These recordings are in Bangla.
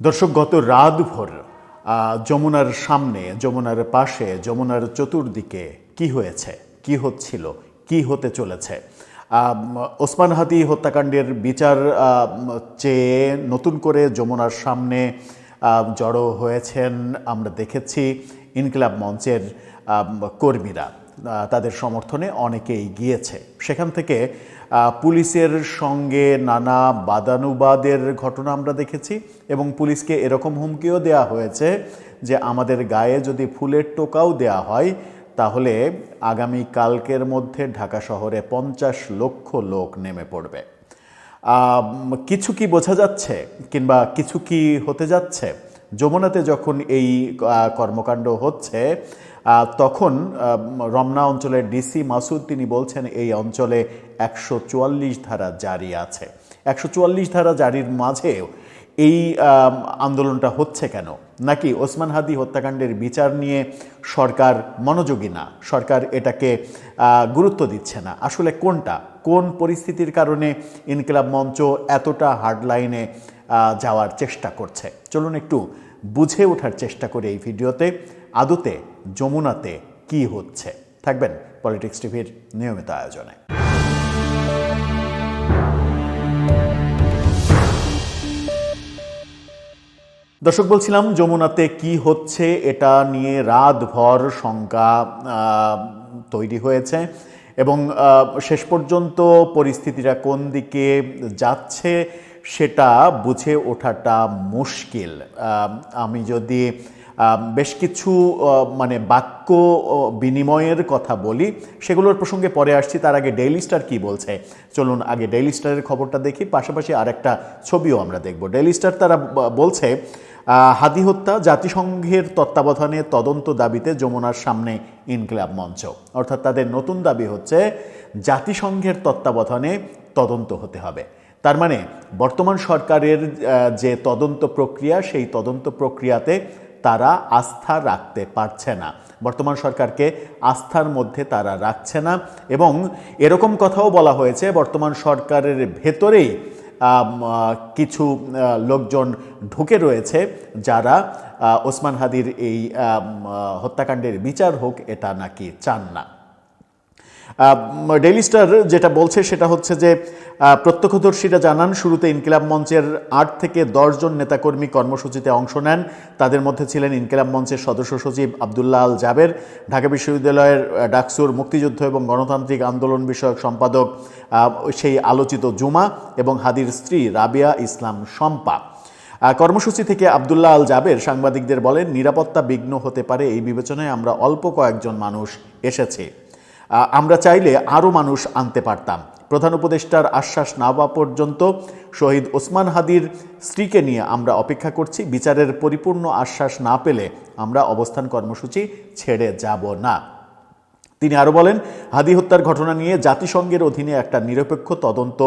দর্শক, গত রাতভর যমুনার সামনে, যমুনার পাশে, যমুনার চতুর্দিকে কি হয়েছে, কি হচ্ছিল, কি হতে চলেছে, ওসমান হাদি হত্যাকাণ্ডের বিচার চেয়ে নতুন করে যমুনার সামনে জড়ো হয়েছেন আমরা দেখেছি ইনকিলাব মঞ্চের কর্মীরা। তাদের সমর্থনে অনেকেই গিয়েছে। সেখান থেকে পুলিশের সঙ্গে নানা বাদানুবাদের ঘটনা আমরা দেখেছি এবং পুলিশকে এরকম হুমকিও দেয়া হয়েছে যে আমাদের গায়ে যদি ফুলের টোকাও দেয়া হয় তাহলে আগামী কালকের মধ্যে ঢাকা শহরে 50 লক্ষ লোক নেমে পড়বে। কিছু কি বোঝা যাচ্ছে কিংবা কিছু কি হতে যাচ্ছে? যমুনাতে যখন এই কর্মকাণ্ড হচ্ছে তখন রমনা অঞ্চলের ডিসি মাসুদ তিনি বলছেন এই অঞ্চলে 144 ধারা জারি আছে। 144 ধারা জারির মাঝেও এই আন্দোলনটা হচ্ছে কেন? নাকি ওসমান হাদি হত্যাকাণ্ডের বিচার নিয়ে সরকার মনোযোগী না, সরকার এটাকে গুরুত্ব দিচ্ছে না? আসলে কোনটা, কোন পরিস্থিতির কারণে ইনকিলাব মঞ্চ এতটা হার্ডলাইনে যাওয়ার চেষ্টা করছে? চলুন একটু বুঝে ওঠার চেষ্টা করি এই ভিডিওতে আদতে যমুনাতে কি হচ্ছে। থাকবেন পলিটিক্স টিভির নিয়মিত আয়োজনে। দর্শক, বলছিলাম যমুনাতে কি হচ্ছে এটা নিয়ে রাতভর শঙ্কা তৈরি হয়েছে এবং শেষ পর্যন্ত পরিস্থিতিটা কোন দিকে যাচ্ছে সেটা বুঝে ওঠাটা মুশকিল। আমি যদি বেশ কিছু বাক্য বিনিময়ের কথা বলি, সেগুলোর প্রসঙ্গে পরে আসছি। তার আগে ডেইলি স্টার কী বলছে চলুন আগে ডেইলি স্টারের খবরটা দেখি, পাশাপাশি আরেকটা ছবিও আমরা দেখব। ডেইলি স্টার তারা বলছে হাদি হত্যা জাতিসংঘের তত্ত্বাবধানে তদন্ত দাবিতে যমুনার সামনে ইনকিলাব মঞ্চ। অর্থাৎ তাদের নতুন দাবি হচ্ছে জাতিসংঘের তত্ত্বাবধানে তদন্ত হতে হবে। তার মানে বর্তমান সরকারের যে তদন্ত প্রক্রিয়া, সেই তদন্ত প্রক্রিয়াতে তারা আস্থা রাখতে পারছে না, বর্তমান সরকারকে আস্থার মধ্যে তারা রাখছে না। এবং এরকম কথাও বলা হয়েছে বর্তমান সরকারের ভেতরেই কিছু লোকজন ঢুকে রয়েছে যারা ওসমান হাদির এই হত্যাকাণ্ডের বিচার হোক এটা নাকি চান না। ডেইলি স্টার যেটা বলছে সেটা হচ্ছে যে প্রত্যক্ষদর্শীরা জানান শুরুতে ইনকিলাব মঞ্চের 8 থেকে 10 জন নেতাকর্মী কর্মসূচিতে অংশ নেন। তাদের মধ্যে ছিলেন ইনকিলাব মঞ্চের সদস্য সচিব আবদুল্লাহ আল জাবের, ঢাকা বিশ্ববিদ্যালয়ের ডাকসুর মুক্তিযুদ্ধ এবং গণতান্ত্রিক আন্দোলন বিষয়ক সম্পাদক সেই আলোচিত জুমা এবং হাদির স্ত্রী রাবিয়া ইসলাম শম্পা। কর্মসূচি থেকে আবদুল্লাহ আল জাবের সাংবাদিকদের বলেন, নিরাপত্তা বিঘ্ন হতে পারে এই বিবেচনায় আমরা অল্প কয়েকজন মানুষ এসেছি। আমরা চাইলে আরও মানুষ আনতে পারতাম। প্রধান উপদেষ্টার আশ্বাস না পাওয়া পর্যন্ত শহীদ ওসমান হাদির স্ত্রীকে নিয়ে আমরা অপেক্ষা করছি। বিচারের পরিপূর্ণ আশ্বাস না পেলে আমরা অবস্থান কর্মসূচি ছেড়ে যাব না। তিনি আরও বলেন, হাদি হত্যার ঘটনা নিয়ে জাতিসংঘের অধীনে একটা নিরপেক্ষ তদন্ত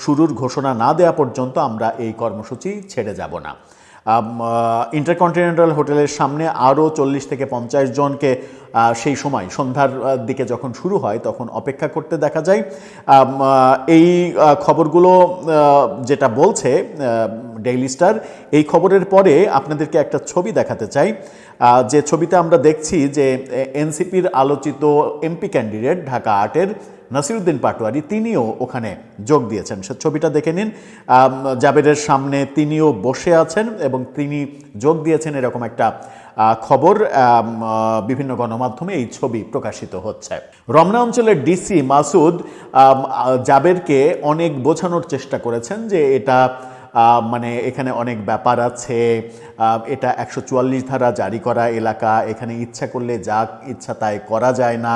শুরুর ঘোষণা না দেওয়া পর্যন্ত আমরা এই কর্মসূচি ছেড়ে যাব না। ইন্টারকন্টিনেন্টাল হোটেলের সামনে আরও 40 থেকে 50 জনকে সেই সময় সন্ধ্যার দিকে যখন শুরু হয় তখন অপেক্ষা করতে দেখা যায়। এই খবরগুলো যেটা বলছে ডেইলি স্টার, এই খবরের পরে আপনাদেরকে একটা ছবি দেখাতে চাই, যে ছবিতে আমরা দেখছি যে এনসিপির আলোচিত এমপি ক্যান্ডিডেট ঢাকা 8-এর নাসিরউদ্দিন পাটোয়ারি তিনিও ওখানে যোগ দিয়েছেন। সে ছবিটা দেখে নিন। জাবেরের সামনে তিনিও বসে আছেন এবং তিনি যোগ দিয়েছেন, এরকম একটা খবর বিভিন্ন গণমাধ্যমে এই ছবি প্রকাশিত হচ্ছে। রমনা অঞ্চলের ডিসি মাসুদ জাবেরকে অনেক বোঝানোর চেষ্টা করেছেন যে এটা এখানে অনেক ব্যাপার আছে, এটা 144 ধারা জারি করা এলাকা, এখানে ইচ্ছা করলে যা ইচ্ছা তাই করা যায় না,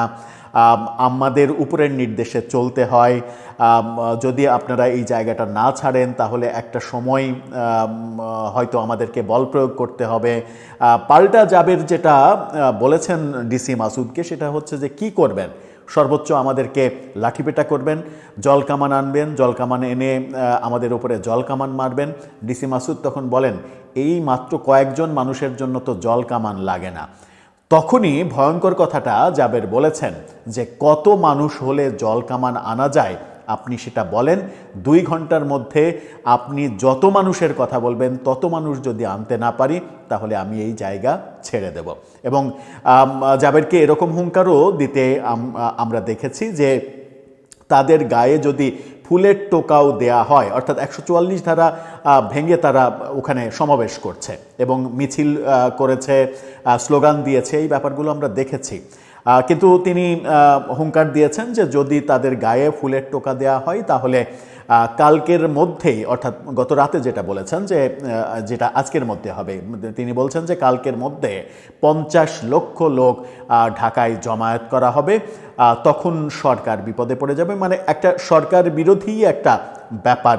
আমাদের উপরের নির্দেশে চলতে হয়, যদি আপনারা এই জায়গাটা না ছাড়েন তাহলে একটা সময় হয়তো আমাদেরকে বল প্রয়োগ করতে হবে। পাল্টা জাবের যেটা বলেছেন ডিসি মাসুদকে সেটা হচ্ছে যে কি করবেন, সর্বোচ্চ আমাদেরকে লাঠিপেটা করবেন, জল কামান আনবেন, জল কামান এনে আমাদের উপরে জল কামান মারবেন। ডিসি মাসুদ তখন বলেন, এই মাত্র কয়েকজন মানুষের জন্য তো জল কামান লাগে না। তখনই ভয়ঙ্কর কথাটা জাবের বলেছেন যে কত মানুষ হলে জল কামান আনা যায় আপনি সেটা বলেন। 2 ঘন্টার মধ্যে আপনি যত মানুষের কথা বলবেন তত মানুষ যদি আনতে না পারি তাহলে আমি এই জায়গা ছেড়ে দেব। এবং জাবেরকে এরকম হুঙ্কারও দিতে আমরা দেখেছি যে তাদের গায়ে যদি ফুলের টোকাও দেয়া হয়, অর্থাৎ 144 ধারা ভেঙে তারা ওখানে সমাবেশ করছে এবং মিছিল করেছে, স্লোগান দিয়েছে, এই ব্যাপারগুলো আমরা দেখেছি। কিন্তু তিনি হুঙ্কার দিয়েছেন যে যদি তাদের গায়ে ফুলের টোকা দেয়া হয় তাহলে কালকের মধ্যেই, অর্থাৎ গত রাতে যেটা বলেছেন যে যেটা আজকের মধ্যে হবে, তিনি বলছেন যে কালকের মধ্যে 50 লক্ষ লোক ঢাকায় জমায়েত করা হবে, তখন সরকার বিপদে পড়ে যাবে। মানে একটা সরকার বিরোধী একটা ব্যাপার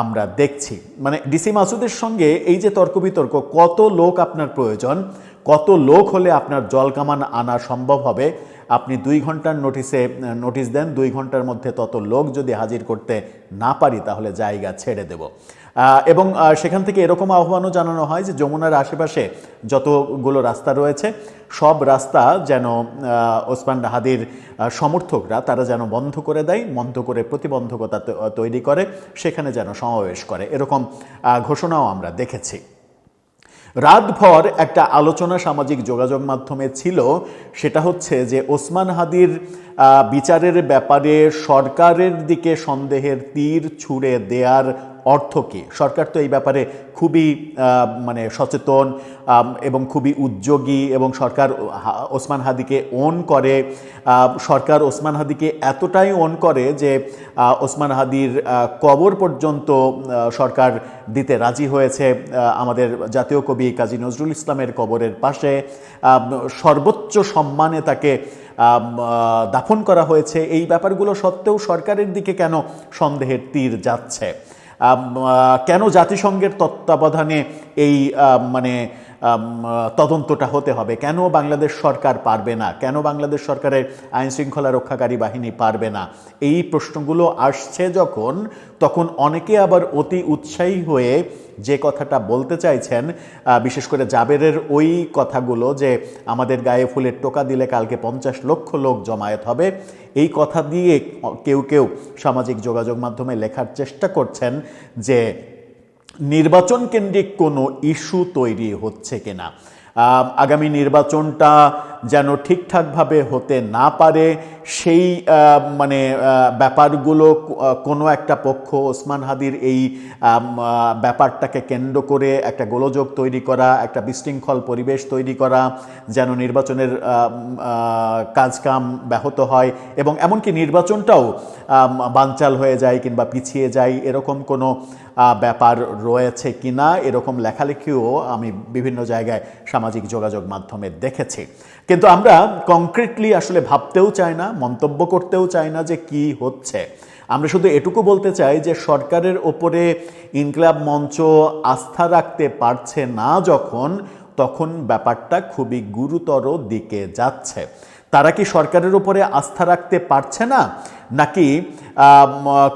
আমরা দেখছি। মানে ডিসি মাসুদের সঙ্গে এই যে তর্ক বিতর্ক, কত লোক আপনার প্রয়োজন, কত লোক হলে আপনার জলকামান আনা সম্ভব হবে, আপনি 2 ঘন্টার নোটিশ দেন, 2 ঘন্টার মধ্যে তত লোক যদি হাজির করতে না পারি তাহলে জায়গা ছেড়ে দেব। এবং সেখান থেকে এরকম আহ্বানও জানানো হয় যে যমুনার আশেপাশে যতগুলো রাস্তা রয়েছে সব রাস্তা যেন ওসমান হাদির সমর্থকরা তারা যেন বন্ধ করে দেয়, বন্ধ করে প্রতিবন্ধকতা তৈরি করে, সেখানে যেন সমাবেশ করে, এরকম ঘোষণাও আমরা দেখেছি। রাতভর একটা আলোচনা সামাজিক যোগাযোগ মাধ্যমে ছিল, সেটা হচ্ছে যে ওসমান হাদির বিচারের ব্যাপারে সরকারের দিকে সন্দেহের তীর ছুঁড়ে দেওয়ার অর্থ কী। সরকার তো এই ব্যাপারে খুবই মানে সচেতন এবং খুবই উদ্যোগী, এবং সরকার ওসমান হাদিকে ওন করে। সরকার ওসমান হাদিকে এতটাই ওন করে যে ওসমান হাদির কবর পর্যন্ত সরকার দিতে রাজি হয়েছে। আমাদের জাতীয় কবি কাজী নজরুল ইসলামের কবরের পাশে সর্বোচ্চ সম্মানে তাকে দাফন করা হয়েছে। এই ব্যাপারগুলো সত্ত্বেও সরকারের দিকে কেন সন্দেহের তীর যাচ্ছে? কেন জাতিসংঘের তত্ত্বাবধানে এই মানে তদন্তটা হতে হবে? কেন বাংলাদেশ সরকার পারবে না? কেন বাংলাদেশ সরকারের আইন শৃঙ্খলা রক্ষাকারী বাহিনী পারবে না? এই প্রশ্নগুলো আসছে যখন, তখন অনেকে আবার অতি উৎসাহী হয়ে যে কথাটা বলতে চাইছেন, বিশেষ করে জাবেরের ওই কথাগুলো যে আমাদের গায়ে ফুলের টোকা দিলে কালকে 50 লক্ষ লোক জমায়েত হবে, এই কথা দিয়ে কেউ কেউ সামাজিক যোগাযোগ মাধ্যমে লেখার চেষ্টা করছেন যে নির্বাচন কেন্দ্রিক কোনো ইস্যু তৈরি হচ্ছে কিনা, আগামী নির্বাচনটা যেন ঠিকঠাকভাবে হতে না পারে, সেই মানে ব্যাপারগুলো কোনো একটা পক্ষ ওসমান হাদির এই ব্যাপারটাকে কেন্দ্র করে একটা গোলযোগ তৈরি করা, একটা বিশৃঙ্খল পরিবেশ তৈরি করা, যেন নির্বাচনের কাজকাম ব্যাহত হয় এবং এমনকি নির্বাচনটাও বানচাল হয়ে যায় কিংবা পিছিয়ে যায়, এরকম কোনো ব্যাপার রয়েছে কিনা, এরকম লেখালেখিও আমি বিভিন্ন জায়গায় সামাজিক যোগাযোগ মাধ্যমে দেখেছি। কিন্তু আমরা কংক্রিটলি আসলে ভাবতেও চাই না, মন্তব্য করতেও চাই না যে কি হচ্ছে। আমরা শুধু এটুকু বলতে চাই যে সরকারের ওপরে ইনকিলাব মঞ্চ আস্থা রাখতে পারছে না যখন, তখন ব্যাপারটা খুবই গুরুতর দিকে যাচ্ছে। তারা কি সরকারের উপরে আস্থা রাখতে পারছে না, নাকি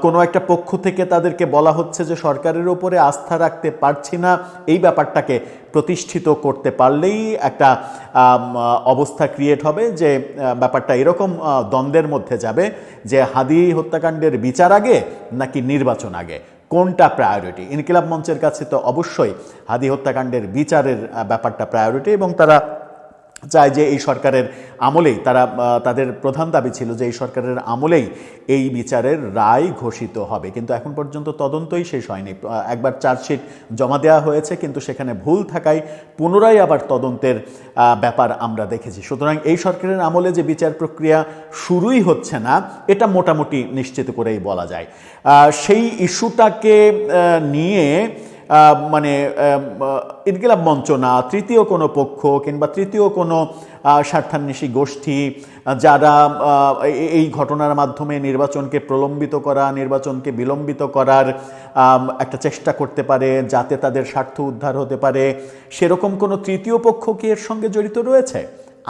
কোনো একটা পক্ষ থেকে তাদেরকে বলা হচ্ছে যে সরকারের উপরে আস্থা রাখতে পারছি না, এই ব্যাপারটাকে প্রতিষ্ঠিত করতে পারলেই একটা অবস্থা ক্রিয়েট হবে যে ব্যাপারটা এরকম দ্বন্দ্বের মধ্যে যাবে যে হাদি হত্যাকাণ্ডের বিচার আগে নাকি নির্বাচন আগে, কোনটা প্রায়োরিটি? ইনকিলাব মঞ্চের কাছে তো অবশ্যই হাদি হত্যাকাণ্ডের বিচারের ব্যাপারটা প্রায়োরিটি, এবং তারা চায় যে এই সরকারের আমলেই, তাদের প্রধান দাবি ছিল যে এই সরকারের আমলেই এই বিচারের রায় ঘোষিত হবে। কিন্তু এখন পর্যন্ত তদন্তই শেষ হয়নি। একবার চার্জশিট জমা দেওয়া হয়েছে, কিন্তু সেখানে ভুল থাকায় পুনরায় আবার তদন্তের ব্যাপার আমরা দেখেছি। সুতরাং এই সরকারের আমলে যে বিচার প্রক্রিয়া শুরুই হচ্ছে না, এটা মোটামুটি নিশ্চিত করেই বলা যায়। সেই ইস্যুটাকে নিয়ে মানে ইনকিলাব মঞ্চ না, তৃতীয় কোনো পক্ষ কিংবা তৃতীয় কোনো স্বার্থান্বেষী গোষ্ঠী যারা এই ঘটনার মাধ্যমে নির্বাচনকে প্রলম্বিত করা, নির্বাচনকে বিলম্বিত করার একটা চেষ্টা করতে পারে যাতে তাদের স্বার্থ উদ্ধার হতে পারে, সেরকম কোনো তৃতীয় পক্ষ কি এর সঙ্গে জড়িত রয়েছে?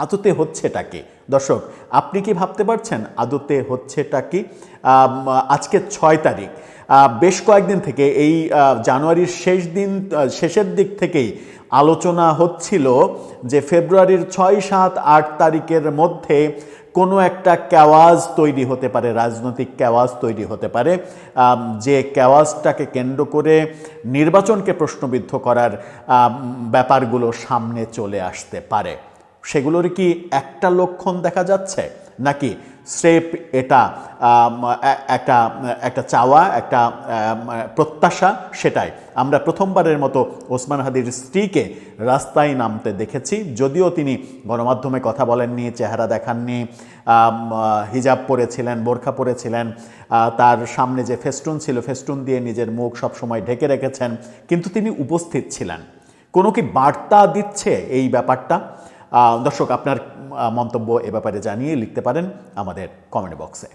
আদতে হচ্ছেটা কি? দর্শক, আপনি কি ভাবতে পারছেন আদতে হচ্ছেটা কি? আজকে 6 তারিখ, বেশ কয়েকদিন থেকে এই জানুয়ারির শেষের দিক থেকেই আলোচনা হচ্ছিল যে ফেব্রুয়ারির 6, 7, 8 তারিখের মধ্যে কোনো একটা ক্যাওয়াজ তৈরি হতে পারে, রাজনৈতিক ক্যাওয়াজ তৈরি হতে পারে, যে ক্যাওয়াজটাকে কেন্দ্র করে নির্বাচনকে প্রশ্নবিদ্ধ করার ব্যাপারগুলো সামনে চলে আসতে পারে। সেগুলোর কি একটা লক্ষণ দেখা যাচ্ছে, নাকি স্রেফ এটা একটা চাওয়া, একটা প্রত্যাশা? সেটাই আমরা প্রথমবারের মতো ওসমান হাদির স্ত্রীকে রাস্তায় নামতে দেখেছি, যদিও তিনি গণমাধ্যমে কথা বলেননি, চেহারা দেখাননি, হিজাব পরেছিলেন, বোরখা পরেছিলেন, তার সামনে যে ফেস্টুন ছিল ফেস্টুন দিয়ে নিজের মুখ সবসময় ঢেকে রেখেছেন, কিন্তু তিনি উপস্থিত ছিলেন। কোনো কি বার্তা দিচ্ছে এই ব্যাপারটা? দর্শক, আপনার মন্তব্য এ ব্যাপারে জানিয়ে লিখতে পারেন আমাদের কমেন্ট বক্সে।